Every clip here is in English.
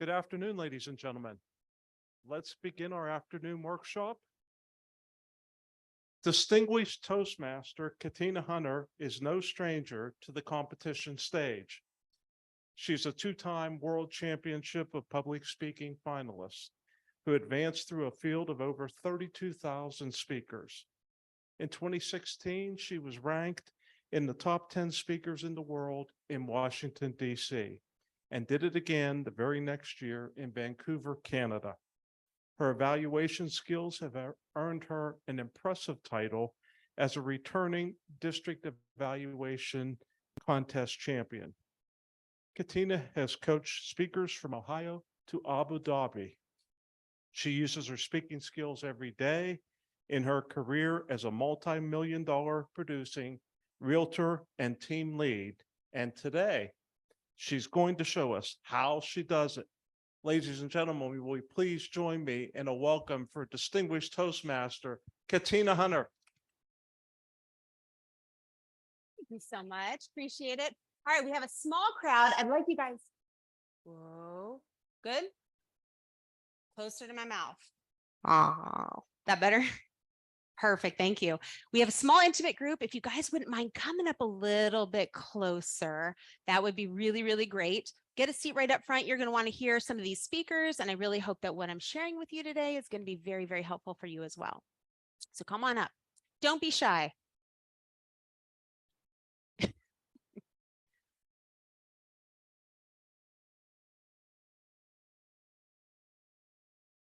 Good afternoon, ladies and gentlemen. Let's begin our afternoon workshop. Distinguished Toastmaster Katina Hunter is no stranger to the competition stage. She's a two-time World Championship of Public Speaking finalist who advanced through a field of over 32,000 speakers. In 2016, she was ranked in the top 10 speakers in the world in Washington, D.C., and did it again the very next year in Vancouver, Canada. Her evaluation skills have earned her an impressive title as a returning district evaluation contest champion. Katina has coached speakers from Ohio to Abu Dhabi. She uses her speaking skills every day in her career as a multi-million-dollar producing realtor and team lead. And today, she's going to show us how she does it. Ladies and gentlemen, will you please join me in a welcome for distinguished Toastmaster, Katina Hunter. Thank you so much. Appreciate it. All right, we have a small crowd. I'd like you guys. Whoa, good. Closer to my mouth. Oh, that better? Perfect. Thank you. We have a small intimate group. If you guys wouldn't mind coming up a little bit closer, that would be really, really great. Get a seat right up front. You're going to want to hear some of these speakers, and I really hope that what I'm sharing with you today is going to be very, very helpful for you as well. So come on up. Don't be shy.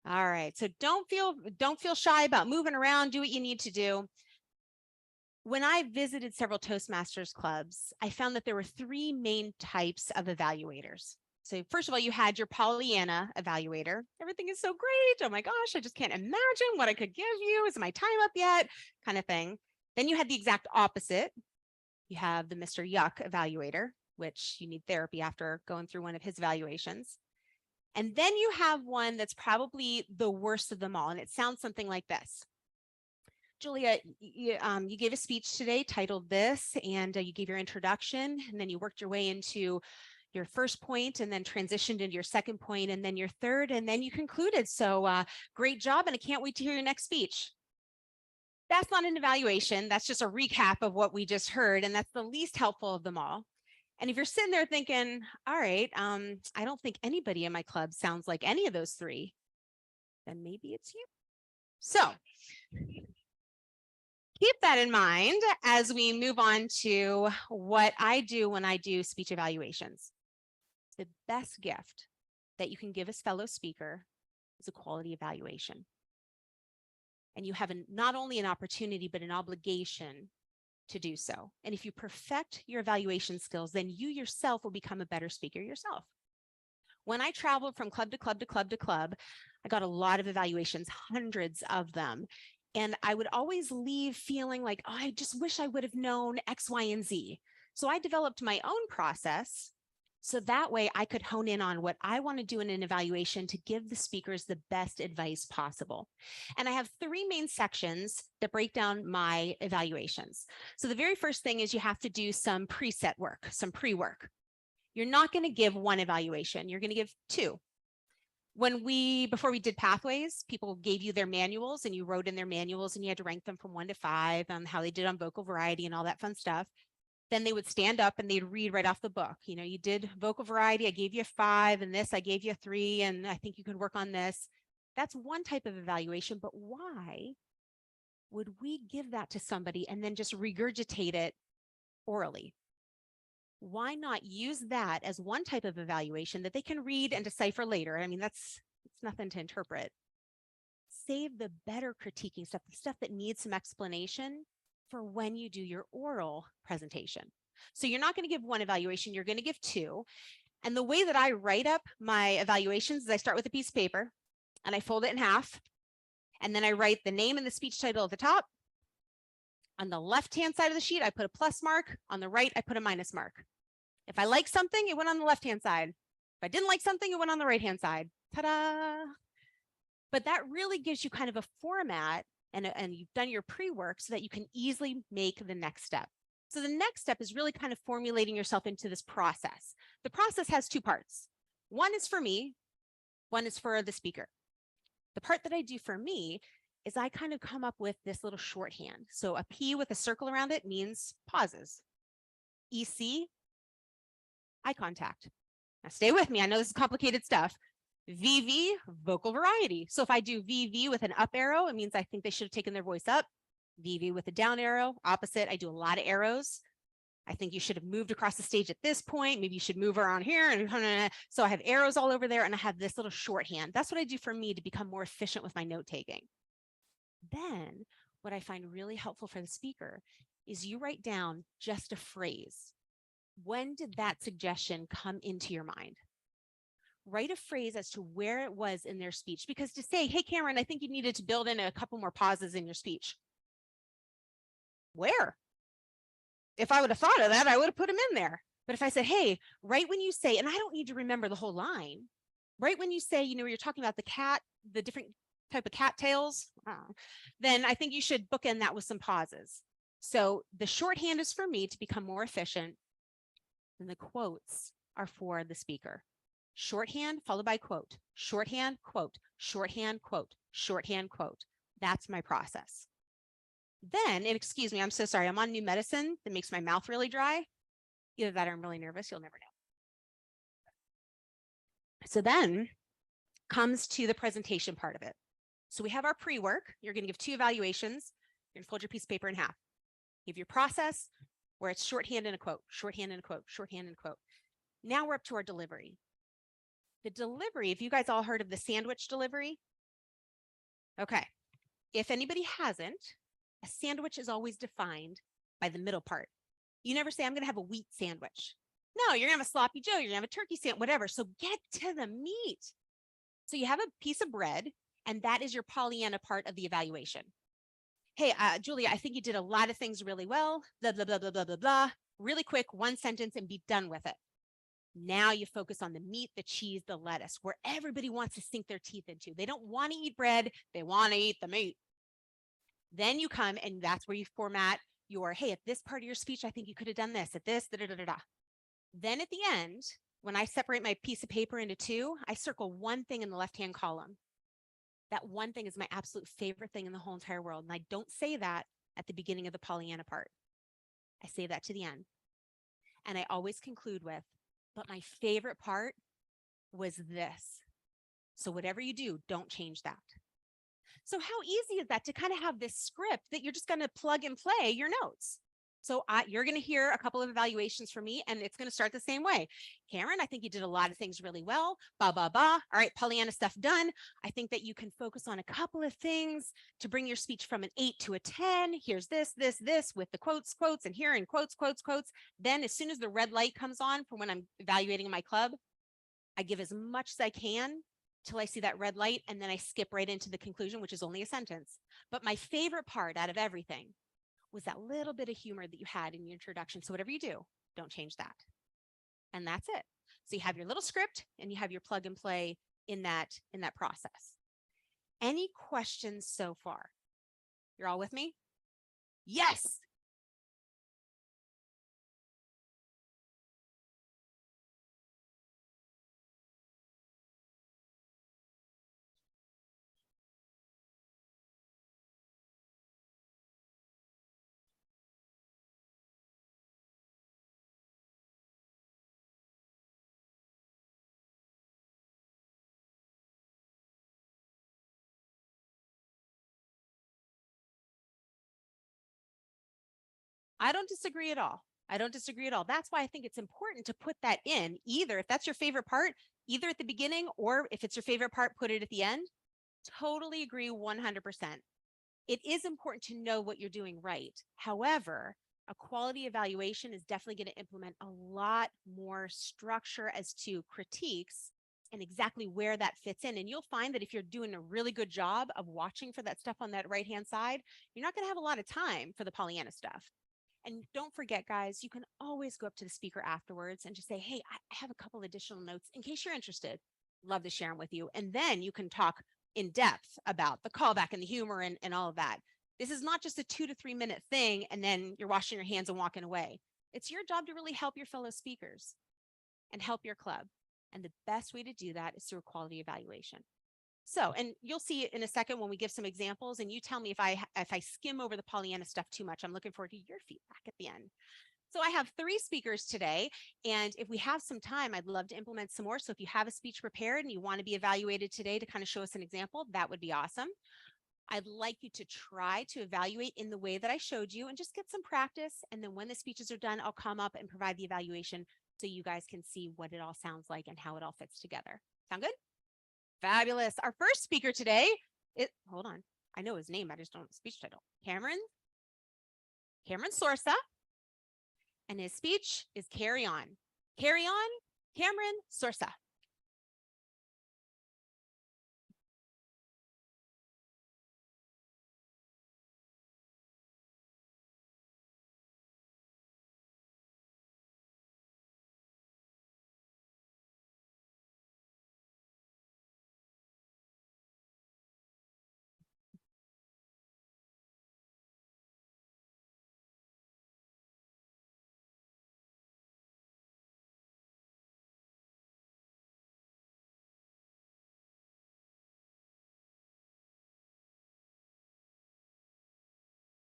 All right, so don't feel shy about moving around. Do what you need to do. When I visited several Toastmasters clubs, I found that there were three main types of evaluators. So first of all, you had your Pollyanna evaluator. Everything is so great. Oh my gosh, I just can't imagine what I could give you. Is my time up yet? Kind of thing. Then you had the exact opposite. You have the Mr. Yuck evaluator, which you need therapy after going through one of his evaluations. And then you have one that's probably the worst of them all. And it sounds something like this. Julia, you gave a speech today titled this, and you gave your introduction, and then you worked your way into your first point and then transitioned into your second point and then your third, and then you concluded. So great job. And I can't wait to hear your next speech. That's not an evaluation. That's just a recap of what we just heard. And that's the least helpful of them all. And if you're sitting there thinking, all right, I don't think anybody in my club sounds like any of those three, then maybe it's you. So keep that in mind as we move on to what I do when I do speech evaluations. The best gift that you can give a fellow speaker is a quality evaluation. And you have not only an opportunity, but an obligation to do so. And if you perfect your evaluation skills, then you yourself will become a better speaker yourself. When I traveled from club to club to club to club, I got a lot of evaluations, hundreds of them. And I would always leave feeling like, oh, I just wish I would have known X, Y, and Z. So I developed my own process so that way I could hone in on what I want to do in an evaluation to give the speakers the best advice possible. And I have three main sections that break down my evaluations. So the very first thing is you have to do some preset work, some pre-work. You're not going to give one evaluation. You're going to give two. Before we did pathways, people gave you their manuals and you wrote in their manuals and you had to rank them from 1 to 5 on how they did on vocal variety and all that fun stuff. Then they would stand up and they'd read right off the book. You know, you did vocal variety, I gave you a 5, and this, I gave you a 3, and I think you could work on this. That's one type of evaluation, but why would we give that to somebody and then just regurgitate it orally? Why not use that as one type of evaluation that they can read and decipher later? I mean, it's nothing to interpret. Save the better critiquing stuff, the stuff that needs some explanation for when you do your oral presentation. So you're not going to give one evaluation, you're going to give two. And the way that I write up my evaluations is I start with a piece of paper and I fold it in half. And then I write the name and the speech title at the top. On the left-hand side of the sheet, I put a plus mark. On the right, I put a minus mark. If I like something, it went on the left-hand side. If I didn't like something, it went on the right-hand side. Ta-da! But that really gives you kind of a format and you've done your pre-work so that you can easily make the next step. So the next step is really kind of formulating yourself into this process. The process has two parts. One is for me, One is for the speaker. The part that I do for me is I kind of come up with this little shorthand. So a P with a circle around it means pauses. EC, eye contact. Now stay with me. I know this is complicated stuff. VV, vocal variety. So if I do VV with an up arrow, it means I think they should have taken their voice up. VV with a down arrow, opposite. I do a lot of arrows. I think you should have moved across the stage at this point. Maybe you should move around here. And so I have arrows all over there and I have this little shorthand. That's what I do for me to become more efficient with my note taking. Then what I find really helpful for the speaker is you write down just a phrase. When did that suggestion come into your mind? Write a phrase as to where it was in their speech, because to say, hey, Cameron, I think you needed to build in a couple more pauses in your speech. Where? If I would have thought of that, I would have put them in there. But if I said, hey, right when you say, and I don't need to remember the whole line, right when you say, you know, you're talking about the cat, the different type of cattails, then I think you should bookend that with some pauses. So the shorthand is for me to become more efficient, and the quotes are for the speaker. Shorthand followed by quote, shorthand, quote, shorthand, quote, shorthand, quote. That's my process. Then, and excuse me, I'm so sorry, I'm on new medicine that makes my mouth really dry. Either that or I'm really nervous, you'll never know. So then comes to the presentation part of it. So we have our pre-work. You're going to give 2 evaluations. You're going to fold your piece of paper in half. You have your process where it's shorthand and a quote, shorthand and a quote, shorthand and a quote. Now we're up to our delivery. The delivery, if you guys all heard of the sandwich delivery? Okay. If anybody hasn't, a sandwich is always defined by the middle part. You never say, I'm going to have a wheat sandwich. No, you're going to have a sloppy Joe, you're going to have a turkey sandwich, whatever. So get to the meat. So you have a piece of bread, and that is your Pollyanna part of the evaluation. Hey, Julia, I think you did a lot of things really well, blah, blah, blah, blah, blah, blah, blah. Really quick, one sentence and be done with it. Now you focus on the meat, the cheese, the lettuce, where everybody wants to sink their teeth into. They don't want to eat bread, they want to eat the meat. Then you come and that's where you format your, hey, at this part of your speech, I think you could have done this, at this, da, da, da, da, da. Then at the end, when I separate my piece of paper into 2, I circle one thing in the left-hand column. That one thing is my absolute favorite thing in the whole entire world. And I don't say that at the beginning of the Pollyanna part. I say that to the end. And I always conclude with, but my favorite part was this. So whatever you do, don't change that. So how easy is that to kind of have this script that you're just going to plug and play your notes? So you're going to hear a couple of evaluations from me, and it's going to start the same way. Karen, I think you did a lot of things really well. Ba, ba, ba. All right, Pollyanna stuff done. I think that you can focus on a couple of things to bring your speech from an 8 to a 10. Here's this, this, this with the quotes, quotes, and here in quotes, quotes, quotes. Then as soon as the red light comes on for when I'm evaluating in my club, I give as much as I can till I see that red light, and then I skip right into the conclusion, which is only a sentence. But my favorite part out of everything was that little bit of humor that you had in your introduction. So whatever you do, don't change that. And that's it. So you have your little script and you have your plug and play in that process. Any questions so far? You're all with me? Yes. I don't disagree at all. I don't disagree at all. That's why I think it's important to put that in either, if that's your favorite part, either at the beginning, or if it's your favorite part, put it at the end. Totally agree 100%. It is important to know what you're doing right. However, a quality evaluation is definitely going to implement a lot more structure as to critiques and exactly where that fits in. And you'll find that if you're doing a really good job of watching for that stuff on that right-hand side, you're not going to have a lot of time for the Pollyanna stuff. And don't forget, guys, you can always go up to the speaker afterwards and just say, hey, I have a couple additional notes in case you're interested. Love to share them with you. And then you can talk in depth about the callback and the humor and all of that. This is not just a 2 to 3 minute thing and then you're washing your hands and walking away. It's your job to really help your fellow speakers and help your club. And the best way to do that is through a quality evaluation. So, and you'll see it in a second when we give some examples, and you tell me if I skim over the Pollyanna stuff too much. I'm looking forward to your feedback at the end. So I have 3 speakers today, and if we have some time, I'd love to implement some more. So if you have a speech prepared and you want to be evaluated today to kind of show us an example, that would be awesome. I'd like you to try to evaluate in the way that I showed you and just get some practice. And then when the speeches are done, I'll come up and provide the evaluation so you guys can see what it all sounds like and how it all fits together. Sound good? Fabulous. Our first speaker today, hold on. I know his name. I just don't know the speech title. Cameron Sorsa. And his speech is Carry On. Carry On, Cameron Sorsa.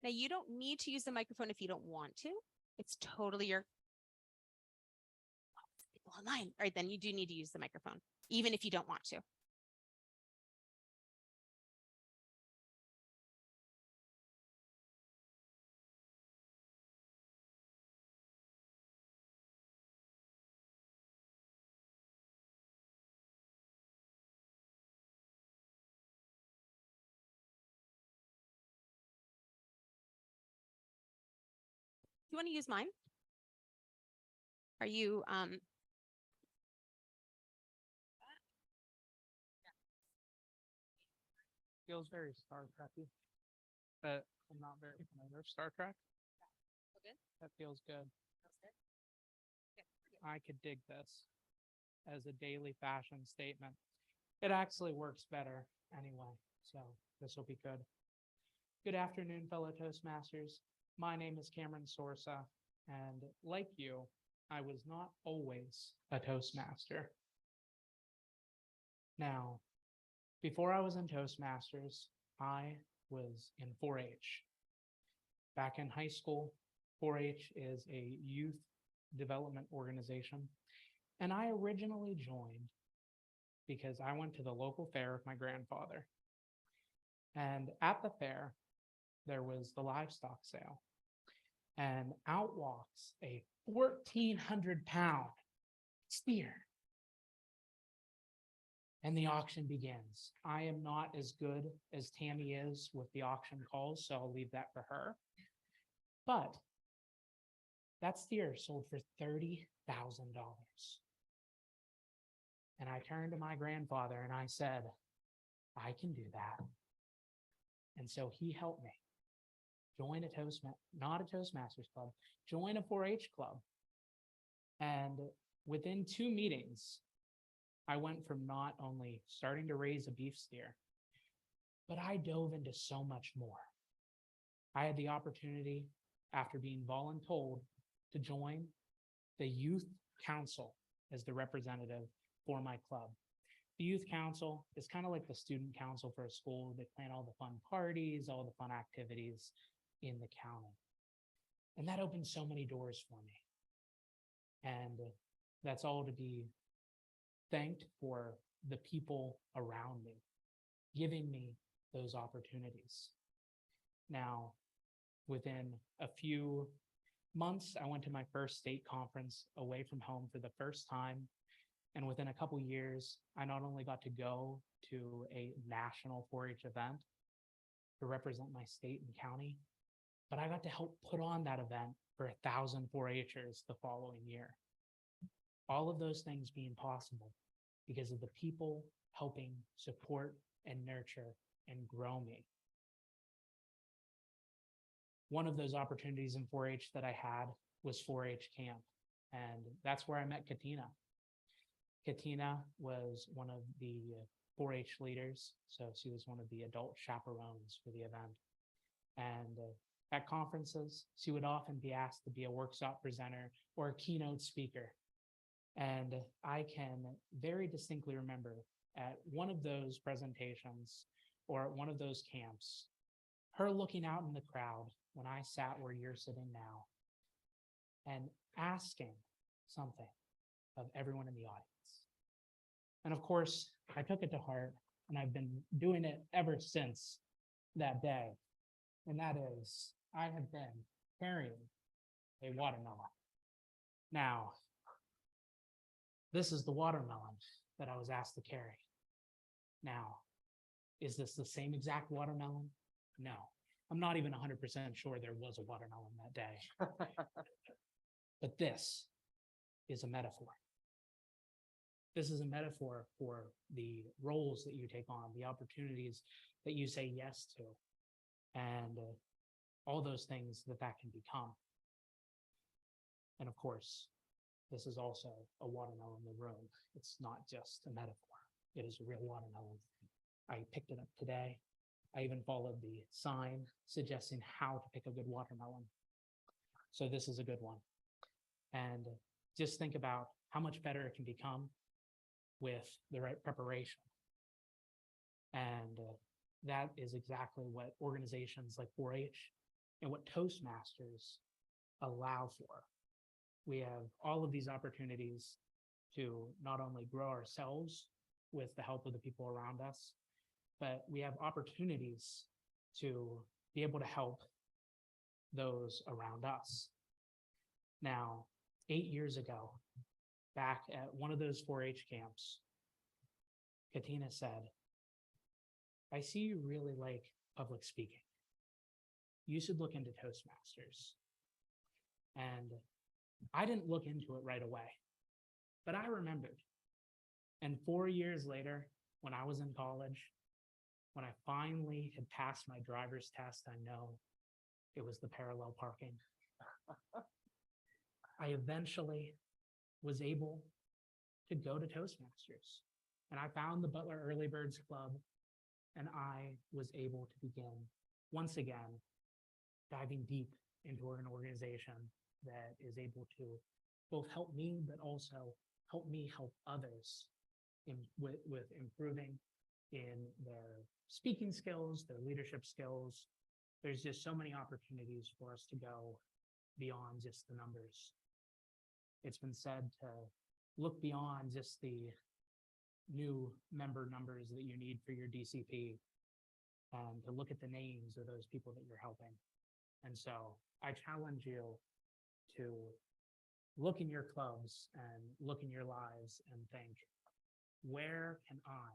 Now, you don't need to use the microphone if you don't want to. It's totally your online. All right, then you do need to use the microphone, even if you don't want to. You want to use mine? Are you Feels very Star Trekky, but I'm not very familiar with Star Trek. good? That feels good. I could dig this as a daily fashion statement. It actually works better anyway, so this will be good. Good afternoon, fellow Toastmasters. My name is Cameron Sorsa, and like you, I was not always a Toastmaster. Now, before I was in Toastmasters, I was in 4-H. Back in high school, 4-H is a youth development organization, and I originally joined because I went to the local fair with my grandfather. And at the fair, there was the livestock sale, and out walks a 1,400-pound steer. And the auction begins. I am not as good as Tammy is with the auction calls, so I'll leave that for her. But that steer sold for $30,000. And I turned to my grandfather and I said, I can do that. And so he helped me join not a Toastmasters club, join a 4-H club. And within 2 meetings, I went from not only starting to raise a beef steer, but I dove into so much more. I had the opportunity, after being voluntold, to join the youth council as the representative for my club. The youth council is kind of like the student council for a school. They plan all the fun parties, all the fun activities in the county. And that opened so many doors for me. And that's all to be thanked for the people around me, giving me those opportunities. Now, within a few months, I went to my first state conference away from home for the first time. And within a couple years, I not only got to go to a national 4-H event to represent my state and county, but I got to help put on that event for 1,000 4-Hers the following year. All of those things being possible because of the people helping support and nurture and grow me. One of those opportunities in 4-H that I had was 4-H camp, and that's where I met Katina. Katina was one of the 4-H leaders, so she was one of the adult chaperones for the event. And at conferences, she would often be asked to be a workshop presenter or a keynote speaker. And I can very distinctly remember at one of those presentations or at one of those camps, her looking out in the crowd when I sat where you're sitting now and asking something of everyone in the audience. And of course, I took it to heart and I've been doing it ever since that day. And that is, I have been carrying a watermelon. Now, this is the watermelon that I was asked to carry. Now, is this the same exact watermelon? No, I'm not even 100% sure there was a watermelon that day. But this is a metaphor. This is a metaphor for the roles that you take on, the opportunities that you say yes to, and all those things that can become. And of course, this is also a watermelon in the room. It's not just a metaphor. It is a real watermelon. I picked it up today. I even followed the sign suggesting how to pick a good watermelon. So this is a good one. And just think about how much better it can become with the right preparation. And that is exactly what organizations like 4-H and what Toastmasters allow for. We have all of these opportunities to not only grow ourselves with the help of the people around us, but we have opportunities to be able to help those around us. Now, 8 years ago, back at one of those 4-H camps, Katina said, I see you really like public speaking. You should look into Toastmasters. And I didn't look into it right away, but I remembered. And 4 years later, when I was in college, when I finally had passed my driver's test, I know it was the parallel parking. I eventually was able to go to Toastmasters. And I found the Butler Early Birds Club, and I was able to begin, once again, diving deep into an organization that is able to both help me, but also help me help others with improving in their speaking skills, their leadership skills. There's just so many opportunities for us to go beyond just the numbers. It's been said to look beyond just the new member numbers that you need for your DCP, and to look at the names of those people that you're helping. And so I challenge you to look in your clubs and look in your lives and think, where can I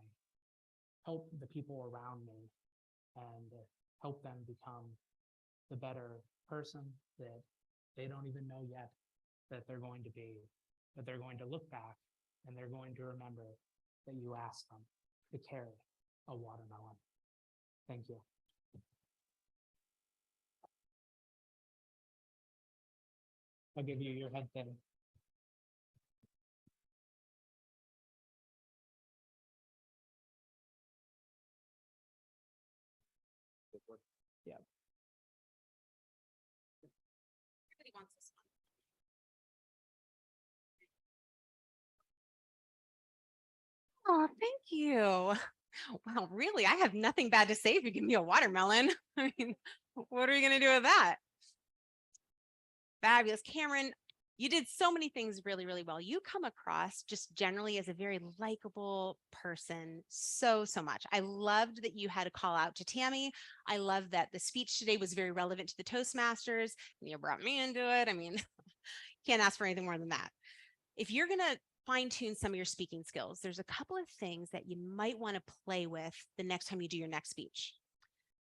help the people around me and help them become the better person that they don't even know yet that they're going to be, but they're going to look back and they're going to remember that you asked them to carry a watermelon. Thank you. I'll give you your head thing. Yeah. Everybody wants this one. Oh, thank you. Well, really, I have nothing bad to say if you give me a watermelon. I mean, what are you going to do with that? Fabulous. Cameron, you did so many things really, really well. You come across just generally as a very likable person so much. I loved that you had a call out to Tammy. I love that the speech today was very relevant to the Toastmasters, and you brought me into it. I mean, can't ask for anything more than that. If you're going to fine tune some of your speaking skills, there's a couple of things that you might want to play with the next time you do your next speech.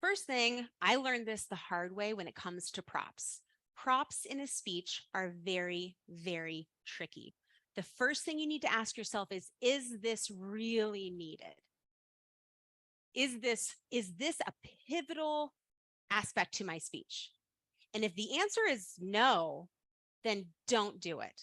First thing, I learned this the hard way when it comes to props. Props in a speech are very, very tricky. The first thing you need to ask yourself is this really needed? Is this a pivotal aspect to my speech? And if the answer is no, then don't do it.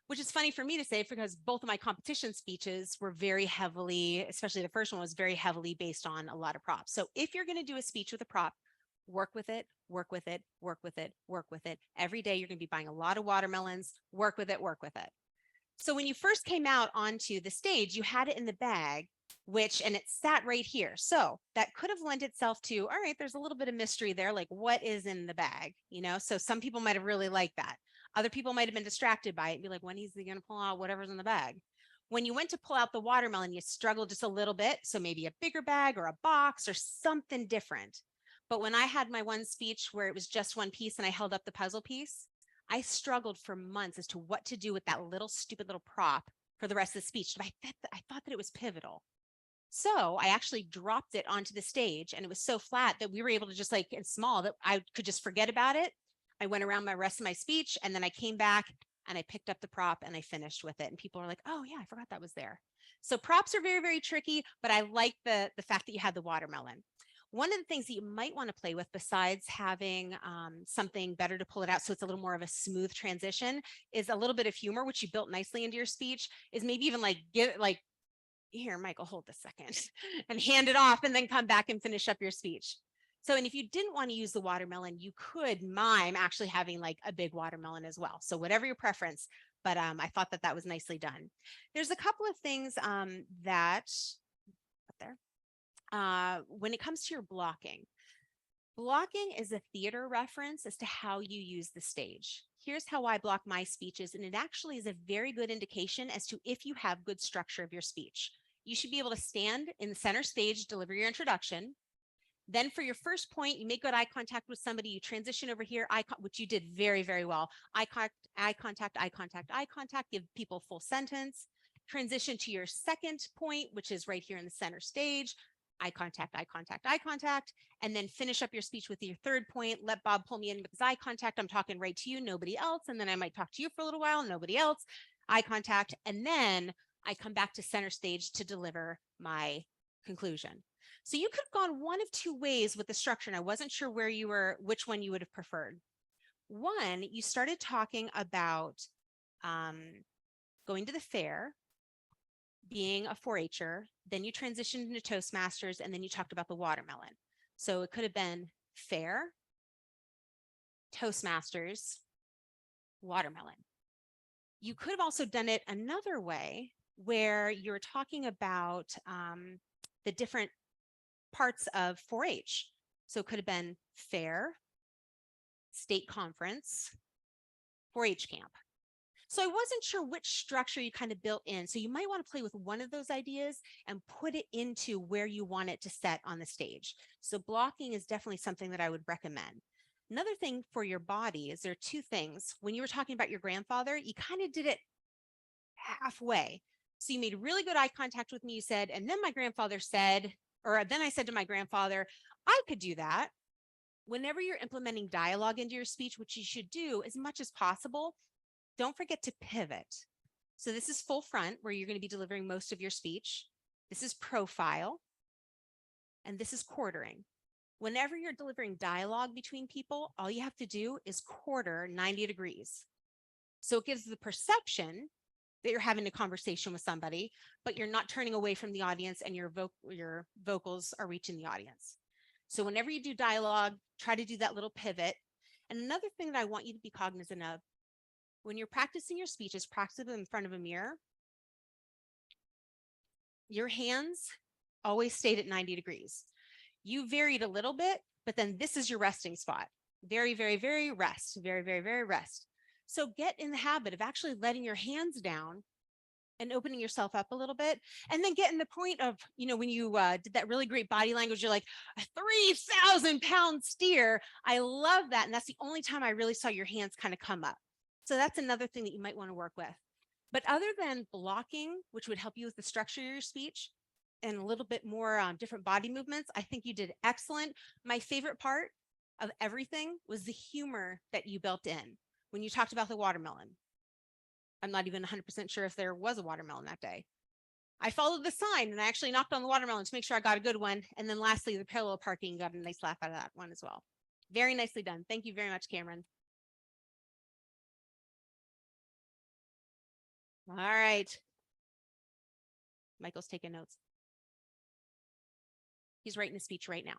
Which is funny for me to say because both of my competition speeches were very heavily, especially the first one was very heavily based on a lot of props. So if you're going to do a speech with a prop, work with it, work with it, work with it, work with it. Every day you're going to be buying a lot of watermelons, work with it, work with it. So when you first came out onto the stage, you had it in the bag, and it sat right here. So that could have lent itself to, all right, there's a little bit of mystery there, like what is in the bag, So some people might have really liked that. Other people might have been distracted by it and be like, when is he going to pull out whatever's in the bag? When you went to pull out the watermelon, you struggled just a little bit. So maybe a bigger bag or a box or something different. But when I had my one speech where it was just one piece and I held up the puzzle piece, I struggled for months as to what to do with that little stupid little prop for the rest of the speech. But I thought that it was pivotal. So I actually dropped it onto the stage, and it was so flat that we were able to just and small that I could just forget about it. I went around my rest of my speech, and then I came back and I picked up the prop and I finished with it. And people were like, oh yeah, I forgot that was there. So props are very, very tricky, but I like the fact that you had the watermelon. One of the things that you might want to play with, besides having something better to pull it out so it's a little more of a smooth transition, is a little bit of humor, which you built nicely into your speech, is maybe even here, Michael, hold this second and hand it off and then come back and finish up your speech. So, and if you didn't want to use the watermelon, you could mime actually having like a big watermelon as well. So whatever your preference, but I thought that was nicely done. There's a couple of things that when it comes to your blocking is a theater reference as to how you use the stage. Here's how I block my speeches, and it actually is a very good indication as to if you have good structure of your speech. You should be able to stand in the center stage, deliver your introduction. Then for your first point, you make good eye contact with somebody, you transition over here, which you did very, very well. Eye contact, give people full sentence. Transition to your second point, which is right here in the center stage. Eye contact, and then finish up your speech with your third point. Let Bob pull me in with his eye contact. I'm talking right to you, nobody else. And then I might talk to you for a little while, nobody else. Eye contact. And then I come back to center stage to deliver my conclusion. So you could have gone one of two ways with the structure, and I wasn't sure which one you would have preferred. One, you started talking about going to the fair, being a 4-H'er, then you transitioned into Toastmasters, and then you talked about the watermelon. So it could have been fair, Toastmasters, watermelon. You could have also done it another way where you're talking about the different parts of 4-H. So it could have been fair, state conference, 4-H camp. So I wasn't sure which structure you kind of built in. So you might want to play with one of those ideas and put it into where you want it to set on the stage. So blocking is definitely something that I would recommend. Another thing for your body is there are two things. When you were talking about your grandfather, you kind of did it halfway. So you made really good eye contact with me. You said, and then my grandfather said, or then I said to my grandfather, I could do that. Whenever you're implementing dialogue into your speech, which you should do as much as possible, don't forget to pivot. So this is full front, where you're going to be delivering most of your speech. This is profile. And this is quartering. Whenever you're delivering dialogue between people, all you have to do is quarter 90 degrees. So it gives the perception that you're having a conversation with somebody, but you're not turning away from the audience, and your vocals are reaching the audience. So whenever you do dialogue, try to do that little pivot. And another thing that I want you to be cognizant of, when you're practicing your speeches, practice them in front of a mirror. Your hands always stayed at 90 degrees. You varied a little bit, but then this is your resting spot. Very, very, very rest. Very, very, very rest. So get in the habit of actually letting your hands down and opening yourself up a little bit, and then get in the point of, when you did that really great body language, you're like a 3,000-pound steer. I love that. And that's the only time I really saw your hands kind of come up. So that's another thing that you might want to work with. But other than blocking, which would help you with the structure of your speech and a little bit more different body movements, I think you did excellent. My favorite part of everything was the humor that you built in when you talked about the watermelon. I'm not even 100% sure if there was a watermelon that day. I followed the sign and I actually knocked on the watermelon to make sure I got a good one. And then lastly, the parallel parking, got a nice laugh out of that one as well. Very nicely done. Thank you very much, Cameron. All right. Michael's taking notes. He's writing a speech right now.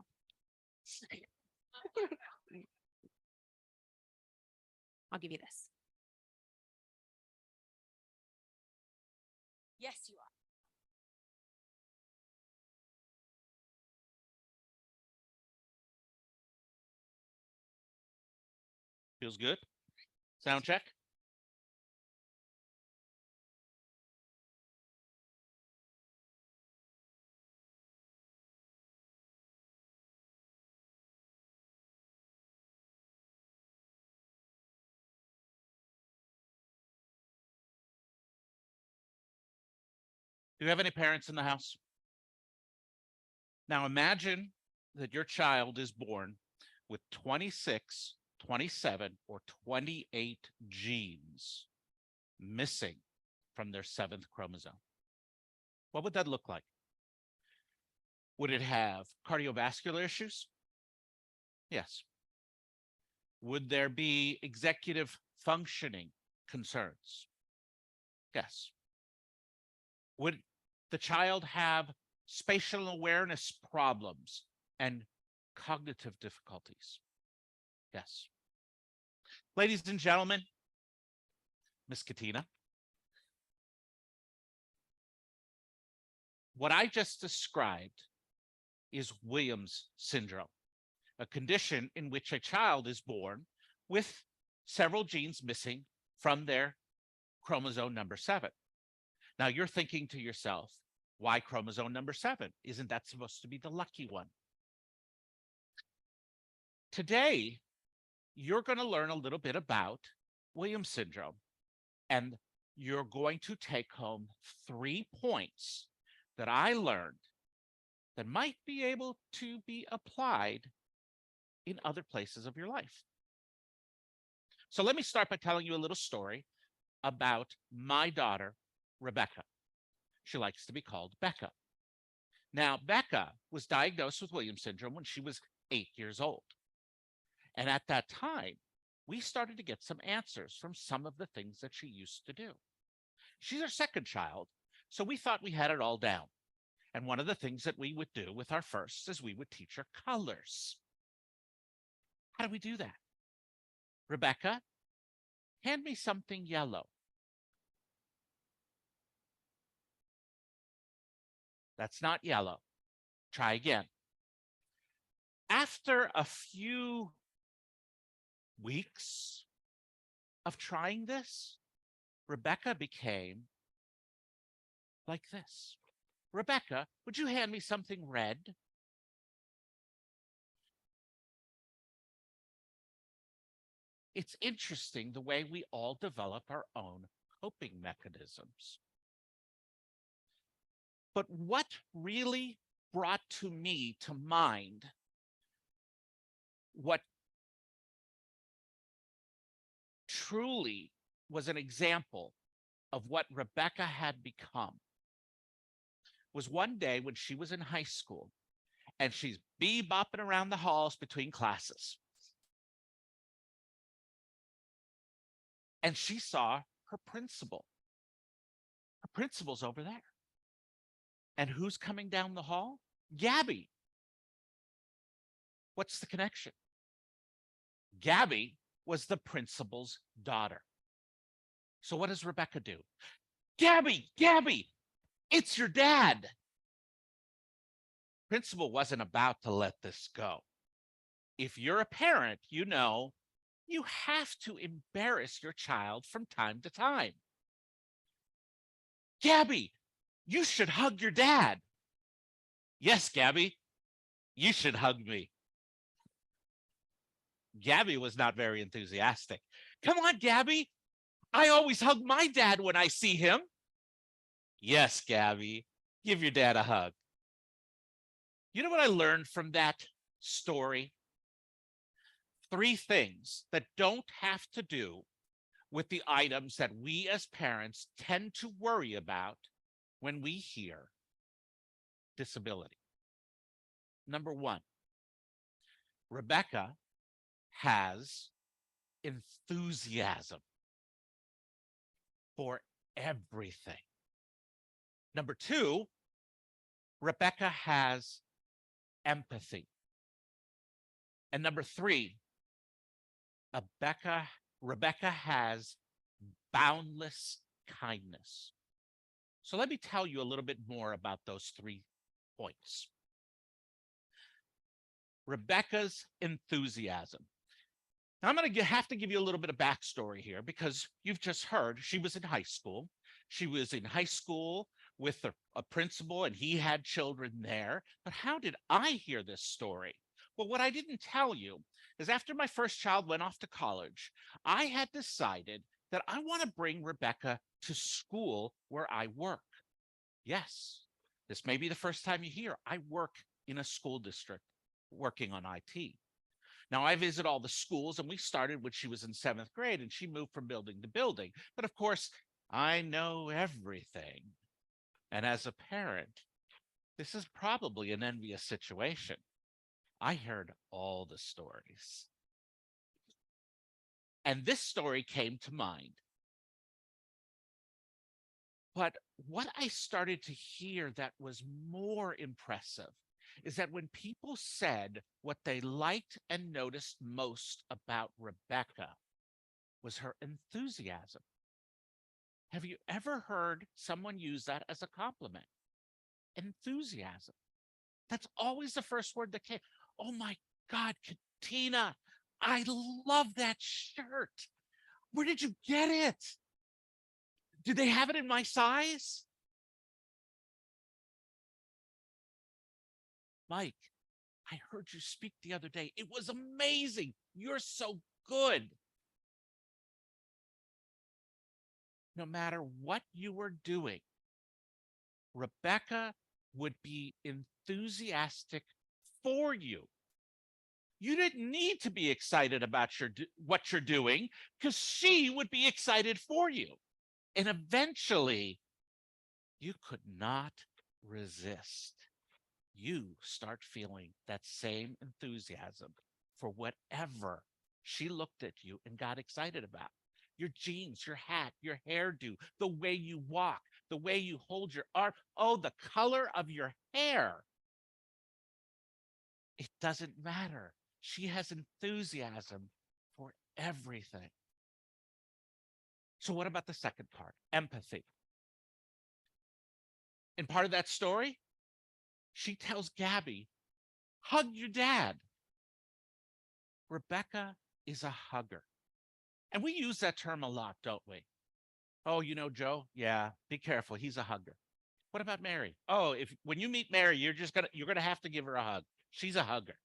I'll give you this. Yes, you are. Feels good. Sound check. Do you have any parents in the house? Now imagine that your child is born with 26, 27, or 28 genes missing from their 7th chromosome. What would that look like? Would it have cardiovascular issues? Yes. Would there be executive functioning concerns? Yes. Would the child have spatial awareness problems and cognitive difficulties? Yes. Ladies and gentlemen, Miss Katina, what I just described is Williams syndrome, a condition in which a child is born with several genes missing from their chromosome number 7. Now you're thinking to yourself, why chromosome number 7? Isn't that supposed to be the lucky one? Today, you're going to learn a little bit about Williams syndrome, and you're going to take home 3 points that I learned that might be able to be applied in other places of your life. So let me start by telling you a little story about my daughter, Rebecca. She likes to be called Becca. Now, Becca was diagnosed with Williams syndrome when she was 8 years old. And at that time, we started to get some answers from some of the things that she used to do. She's our second child, so we thought we had it all down. And one of the things that we would do with our firsts is we would teach her colors. How do we do that? Rebecca, hand me something yellow. That's not yellow. Try again. After a few weeks of trying this, Rebecca became like this. Rebecca, would you hand me something red? It's interesting the way we all develop our own coping mechanisms. But what really brought to me to mind what truly was an example of what Rebecca had become was one day when she was in high school and she's bebopping around the halls between classes. And she saw her principal. Her principal's over there. And who's coming down the hall? Gabby. What's the connection? Gabby was the principal's daughter. So what does Rebecca do? Gabby, it's your dad. Principal wasn't about to let this go. If you're a parent, you know you have to embarrass your child from time to time. Gabby, you should hug your dad. Yes, Gabby, you should hug me. Gabby was not very enthusiastic. Come on, Gabby. I always hug my dad when I see him. Yes, Gabby, give your dad a hug. You know what I learned from that story? 3 things that don't have to do with the items that we as parents tend to worry about when we hear disability. Number 1, Rebecca has enthusiasm for everything. Number 2, Rebecca has empathy. And number 3, Rebecca has boundless kindness. So let me tell you a little bit more about those 3 points. Rebecca's enthusiasm. Now, I'm going to have to give you a little bit of backstory here because you've just heard she was in high school. She was in high school with a principal and he had children there. But how did I hear this story? Well, what I didn't tell you is after my first child went off to college, I had decided that I want to bring Rebecca to school where I work. Yes, this may be the first time you hear I work in a school district working on IT. Now, I visit all the schools, and we started when she was in 7th grade, and she moved from building to building. But of course, I know everything. And as a parent, this is probably an envious situation. I heard all the stories. And this story came to mind. But what I started to hear that was more impressive is that when people said what they liked and noticed most about Rebecca was her enthusiasm. Have you ever heard someone use that as a compliment? Enthusiasm. That's always the first word that came. Oh my God, Katina, I love that shirt. Where did you get it? Do they have it in my size? Mike, I heard you speak the other day. It was amazing. You're so good. No matter what you were doing, Rebecca would be enthusiastic for you. You didn't need to be excited about what you're doing because she would be excited for you. And eventually, you could not resist. You start feeling that same enthusiasm for whatever she looked at you and got excited about. Your jeans, your hat, your hairdo, the way you walk, the way you hold your arm. Oh, the color of your hair. It doesn't matter. She has enthusiasm for everything. So what about the second part? Empathy. In part of that story, she tells Gabby, hug your dad. Rebecca is a hugger. And we use that term a lot, don't we? Oh, you know, Joe? Yeah, be careful. He's a hugger. What about Mary? Oh, when you meet Mary, you're gonna have to give her a hug. She's a hugger.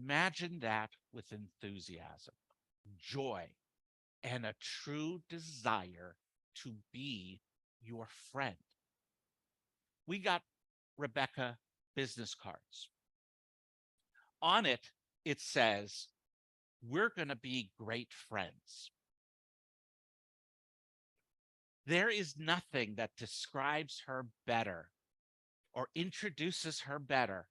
Imagine that with enthusiasm, joy, and a true desire to be your friend. We got Rebecca business cards. On it, it says, we're going to be great friends. There is nothing that describes her better or introduces her better.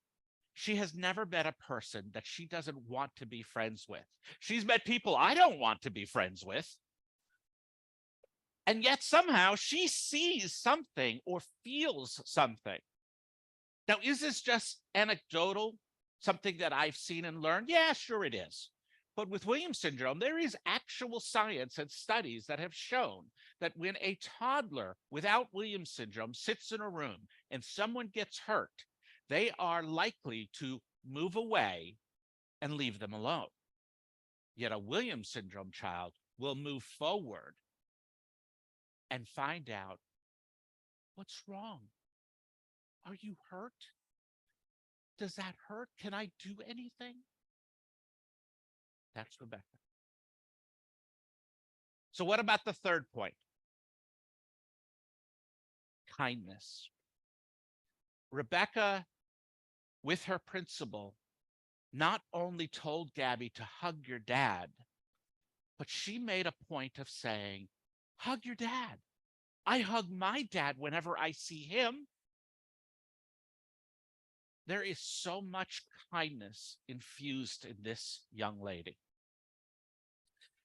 She has never met a person that she doesn't want to be friends with. She's met people I don't want to be friends with. And yet somehow she sees something or feels something. Now, is this just anecdotal, something that I've seen and learned? Yeah, sure it is. But with Williams syndrome, there is actual science and studies that have shown that when a toddler without Williams syndrome sits in a room and someone gets hurt, they are likely to move away and leave them alone. Yet a Williams syndrome child will move forward and find out, what's wrong? Are you hurt? Does that hurt? Can I do anything? That's Rebecca. So what about the third point? Kindness. Rebecca, with her principal, not only told Gabby to hug your dad, but she made a point of saying, hug your dad. I hug my dad whenever I see him. There is so much kindness infused in this young lady.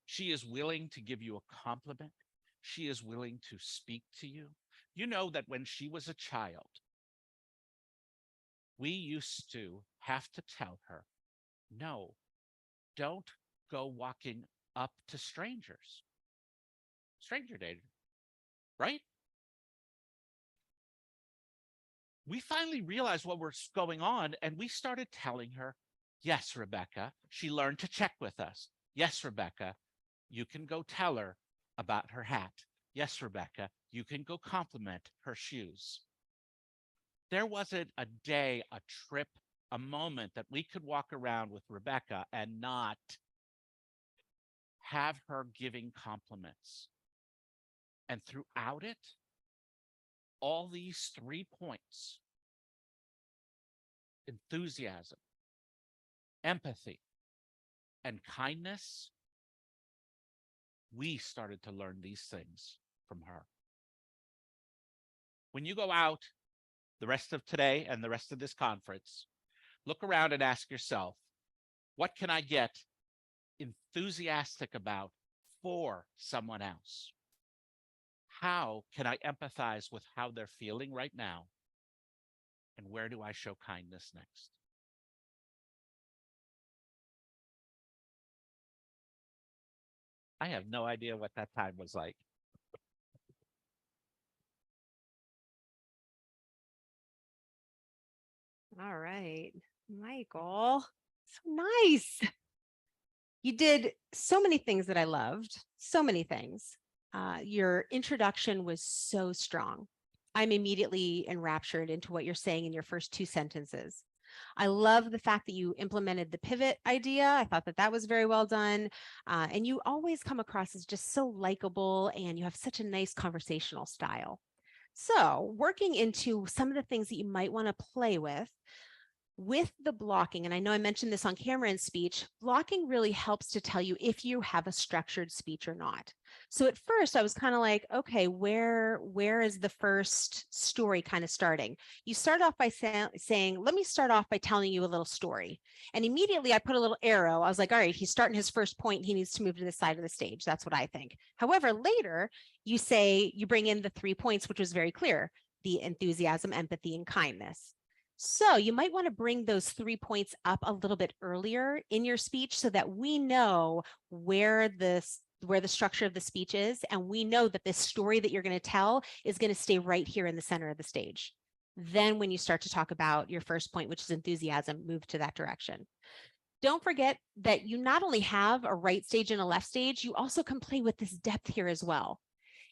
She is willing to give you a compliment. She is willing to speak to you. You know that when she was a child, we used to have to tell her, no, don't go walking up to strangers. Stranger danger, right? we finally realized what was going on, and we started telling her, yes, Rebecca, she learned to check with us. Yes, Rebecca, you can go tell her about her hat. Yes, Rebecca, you can go compliment her shoes. There wasn't a day, a trip, a moment that we could walk around with Rebecca and not have her giving compliments. And throughout it, all these 3 points, enthusiasm, empathy, and kindness, we started to learn these things from her. When you go out the rest of today and the rest of this conference, look around and ask yourself, what can I get enthusiastic about for someone else? How can I empathize with how they're feeling right now? And where do I show kindness next? I have no idea what that time was like. All right, Michael, so nice. You did so many things that I loved, so many things. Your introduction was so strong. I'm immediately enraptured into what you're saying in your first 2 sentences. I love the fact that you implemented the pivot idea. I thought that that was very well done. And you always come across as just so likable, and you have such a nice conversational style. So working into some of the things that you might want to play with the blocking, and I know I mentioned this on camera in speech, blocking really helps to tell you if you have a structured speech or not. So at first I was kind of like, okay, where is the first story kind of starting? You start off by saying, let me start off by telling you a little story. And immediately I put a little arrow. I was like, all right, he's starting his first point. He needs to move to the side of the stage. That's what I think. However, later you bring in the 3 points, which was very clear: the enthusiasm, empathy, and kindness. So you might want to bring those 3 points up a little bit earlier in your speech so that we know where the structure of the speech is, and we know that this story that you're going to tell is going to stay right here in the center of the stage. Then when you start to talk about your first point, which is enthusiasm, move to that direction. Don't forget that you not only have a right stage and a left stage, you also can play with this depth here as well.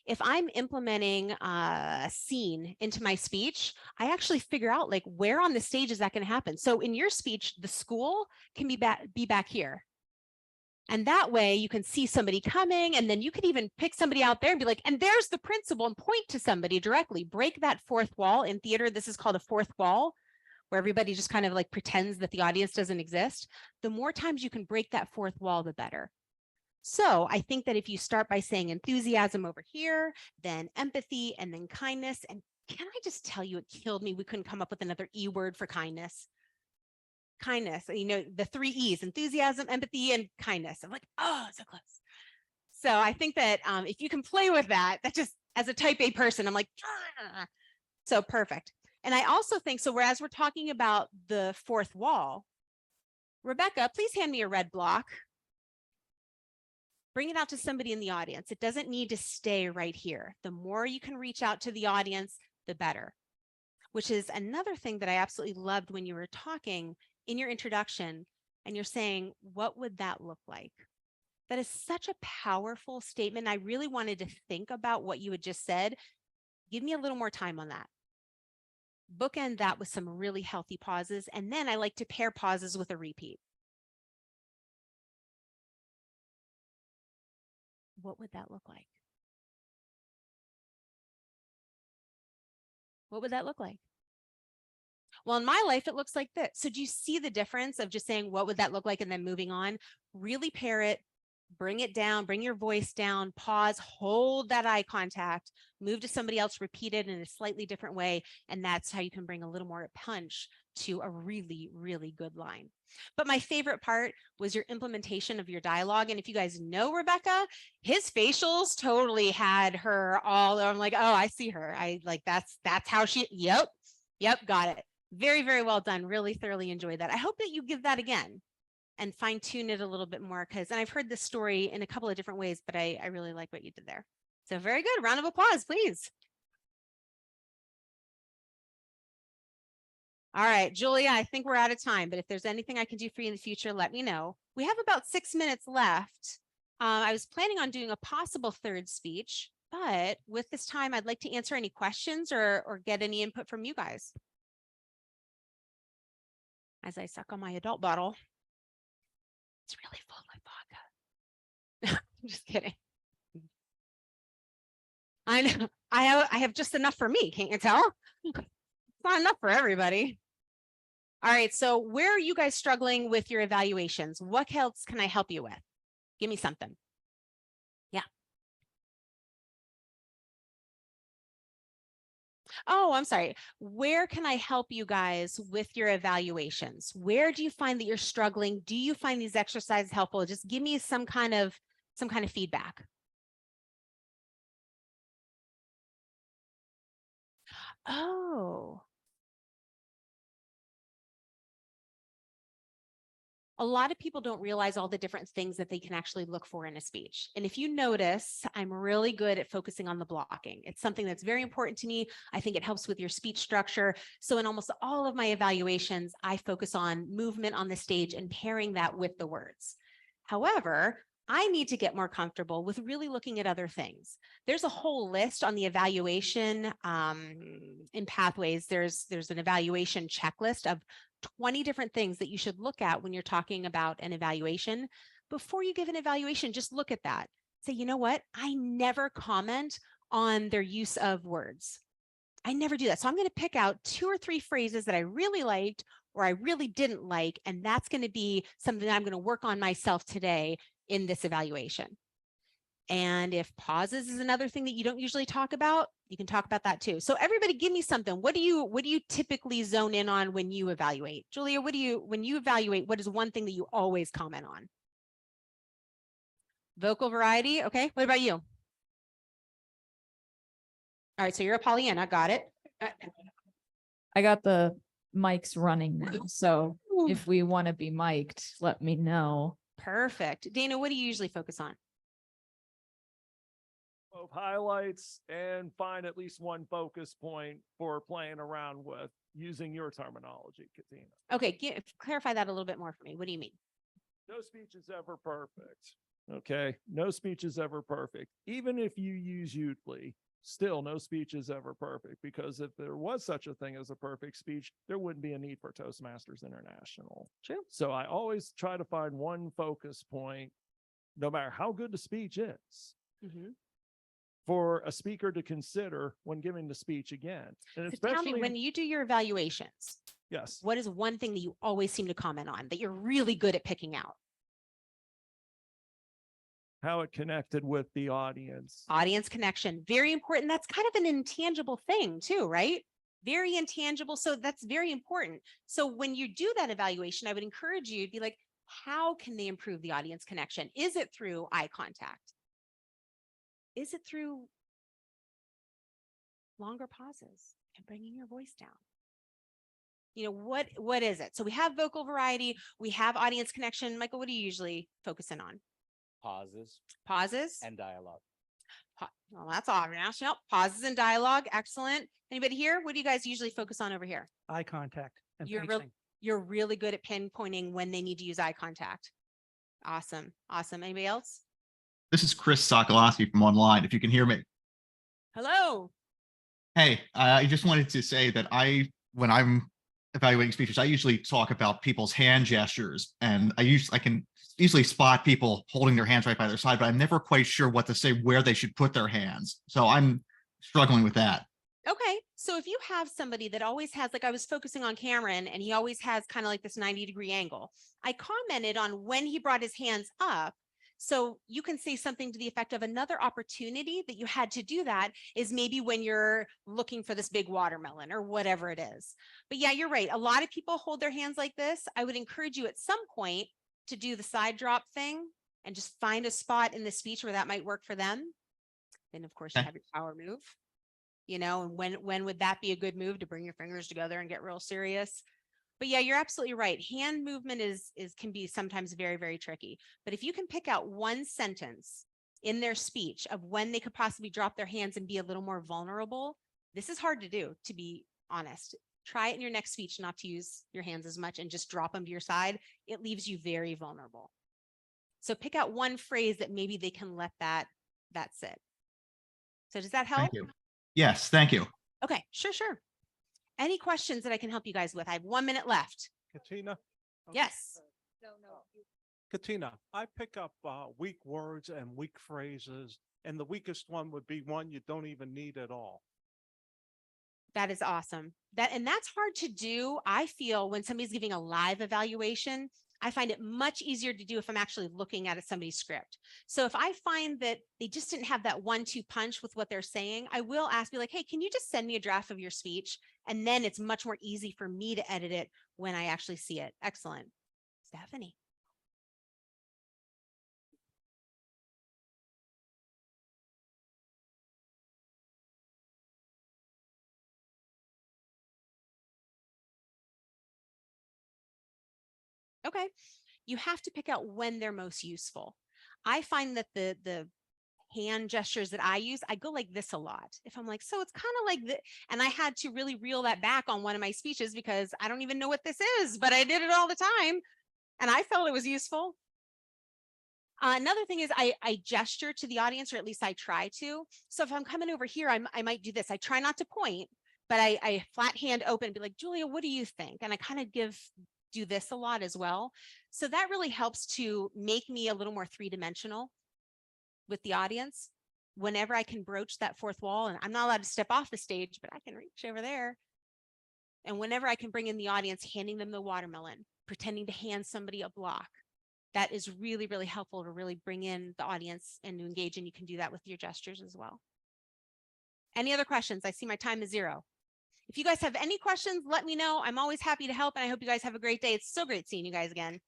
If I'm implementing a scene into my speech, I actually figure out like where on the stage is that going to happen. So in your speech, the school can be back here. And that way you can see somebody coming, and then you could even pick somebody out there and be like, and there's the principal, and point to somebody directly. Break that fourth wall. In theater, this is called a fourth wall, where everybody just kind of like pretends that the audience doesn't exist. The more times you can break that fourth wall, the better. So I think that if you start by saying enthusiasm over here, then empathy, and then kindness, and can I just tell you, it killed me we couldn't come up with another E word for kindness. Kindness, you know, the 3 E's: enthusiasm, empathy, and kindness. I'm like, oh, so close. So I think that if you can play with that just, as a type A person, I'm like, ah. So perfect. And I also think, so whereas we're talking about the fourth wall, Rebecca, please hand me a red block. Bring it out to somebody in the audience. It doesn't need to stay right here. The more you can reach out to the audience, the better. Which is another thing that I absolutely loved when you were talking in your introduction, and you're saying, what would that look like? That is such a powerful statement. I really wanted to think about what you had just said. Give me a little more time on that. Bookend that with some really healthy pauses. And then I like to pair pauses with a repeat. What would that look like? What would that look like? Well, in my life, it looks like this. So do you see the difference of just saying, what would that look like? And then moving on? Really pair it, bring it down, bring your voice down, pause, hold that eye contact, move to somebody else, repeat it in a slightly different way. And that's how you can bring a little more punch to a really, really good line. But my favorite part was your implementation of your dialogue. And if you guys know Rebecca, his facials totally had her all, I'm like, oh, I see her. I like, that's how she, yep, got it. Very, very well done. Really thoroughly enjoyed that. I hope that you give that again and fine tune it a little bit more, and I've heard this story in a couple of different ways, but I really like what you did there. So very good. Round of applause, please. All right, Julia, I think we're out of time, but if there's anything I can do for you in the future, let me know. We have about 6 minutes left. I was planning on doing a possible third speech, but with this time, I'd like to answer any questions or get any input from you guys. As I suck on my adult bottle. It's really full of vodka. I'm just kidding. I know I have just enough for me, can't you tell? It's not enough for everybody. All right, so where are you guys struggling with your evaluations? What else can I help you with? Give me something. Yeah. Oh, I'm sorry. Where can I help you guys with your evaluations? Where do you find that you're struggling? Do you find these exercises helpful? Just give me some kind of feedback. Oh. A lot of people don't realize all the different things that they can actually look for in a speech. And if you notice, I'm really good at focusing on the blocking. It's something that's very important to me. I think it helps with your speech structure. So in almost all of my evaluations, I focus on movement on the stage and pairing that with the words. However, I need to get more comfortable with really looking at other things. There's a whole list on the evaluation in Pathways. There's an evaluation checklist of 20 different things that you should look at when you're talking about an evaluation. Before you give an evaluation, just look at that. Say, you know what? I never comment on their use of words. I never do that. So I'm going to pick out 2 or 3 phrases that I really liked or I really didn't like. And that's going to be something that I'm going to work on myself today in this evaluation. And if pauses is another thing that you don't usually talk about, you can talk about that too. So everybody give me something. What do you typically zone in on when you evaluate? Julia, when you evaluate, what is one thing that you always comment on? Vocal variety. Okay. What about you? All right. So you're a Pollyanna. Got it. I got the mics running now. So if we want to be mic'd, let me know. Perfect. Dana, what do you usually focus on? Both highlights and find at least one focus point for playing around with using your terminology, Katina. Okay, clarify that a little bit more for me. What do you mean? No speech is ever perfect. Okay. No speech is ever perfect. Even if you use Udly, still no speech is ever perfect, because if there was such a thing as a perfect speech, there wouldn't be a need for Toastmasters International. True. So I always try to find one focus point, no matter how good the speech is. Mm-hmm. For a speaker to consider when giving the speech again. And So tell me, when you do your evaluations, yes, what is one thing that you always seem to comment on that you're really good at picking out? how it connected with the audience. Audience connection, very important. That's kind of an intangible thing too, right? Very intangible. So that's very important. So when you do that evaluation, I would encourage you to be like, how can they improve the audience connection? Is it through eye contact? Is it through longer pauses and bringing your voice down? You know, what is it? So we have vocal variety, we have audience connection. Michael, what do you usually focus in on? Pauses and dialogue. Well, that's obvious. Yep. Pauses and dialogue. Excellent. Anybody here? What do you guys usually focus on over here? Eye contact and You're pacing. you're really good at pinpointing when they need to use eye contact. Awesome. Awesome. Anybody else? This is Chris Sokolowski from online, if you can hear me. Hello. Hey, I just wanted to say that when I'm evaluating speeches, I usually talk about people's hand gestures, and I can easily spot people holding their hands right by their side, but I'm never quite sure what to say, where they should put their hands. So I'm struggling with that. Okay. So if you have somebody that always has, like I was focusing on Cameron and he always has kind of like this 90-degree angle, I commented on when he brought his hands up. So you can say something to the effect of another opportunity that you had to do that is maybe when you're looking for this big watermelon or whatever it is. But yeah, you're right. A lot of people hold their hands like this. I would encourage you at some point to do the side drop thing and just find a spot in the speech where that might work for them. Then of course you have your power move, you know, and when would that be a good move to bring your fingers together and get real serious? But yeah, you're absolutely right. Hand movement can be sometimes very, very tricky. But if you can pick out one sentence in their speech of when they could possibly drop their hands and be a little more vulnerable, this is hard to do, to be honest. Try it in your next speech, not to use your hands as much and just drop them to your side. It leaves you very vulnerable. So pick out one phrase that maybe they can let that sit. So does that help? Thank you. Yes, thank you. Okay, sure. Any questions that I can help you guys with? I have 1 minute left. Katina? Yes. Katina, I pick up weak words and weak phrases, and the weakest one would be one you don't even need at all. That is awesome. That's hard to do. I feel when somebody's giving a live evaluation, I find it much easier to do if I'm actually looking at somebody's script. So if I find that they just didn't have that 1-2 punch with what they're saying, I will ask, be like, hey, can you just send me a draft of your speech? And then it's much more easy for me to edit it when I actually see it. Excellent. Stephanie. Okay. You have to pick out when they're most useful. I find that the hand gestures that I use, I go like this a lot. If I'm like, so it's kind of like this, and I had to really reel that back on one of my speeches because I don't even know what this is, but I did it all the time and I felt it was useful. Another thing is I gesture to the audience, or at least I try to. So if I'm coming over here, I might do this. I try not to point, but I flat hand open and be like, Julia, what do you think? And I kind of do this a lot as well. So that really helps to make me a little more three-dimensional with the audience. Whenever I can broach that fourth wall, and I'm not allowed to step off the stage, but I can reach over there. And whenever I can bring in the audience, handing them the watermelon, pretending to hand somebody a block, that is really, really helpful to really bring in the audience and to engage. And you can do that with your gestures as well. Any other questions? I see my time is 0. If you guys have any questions, let me know. I'm always happy to help, and I hope you guys have a great day. It's so great seeing you guys again.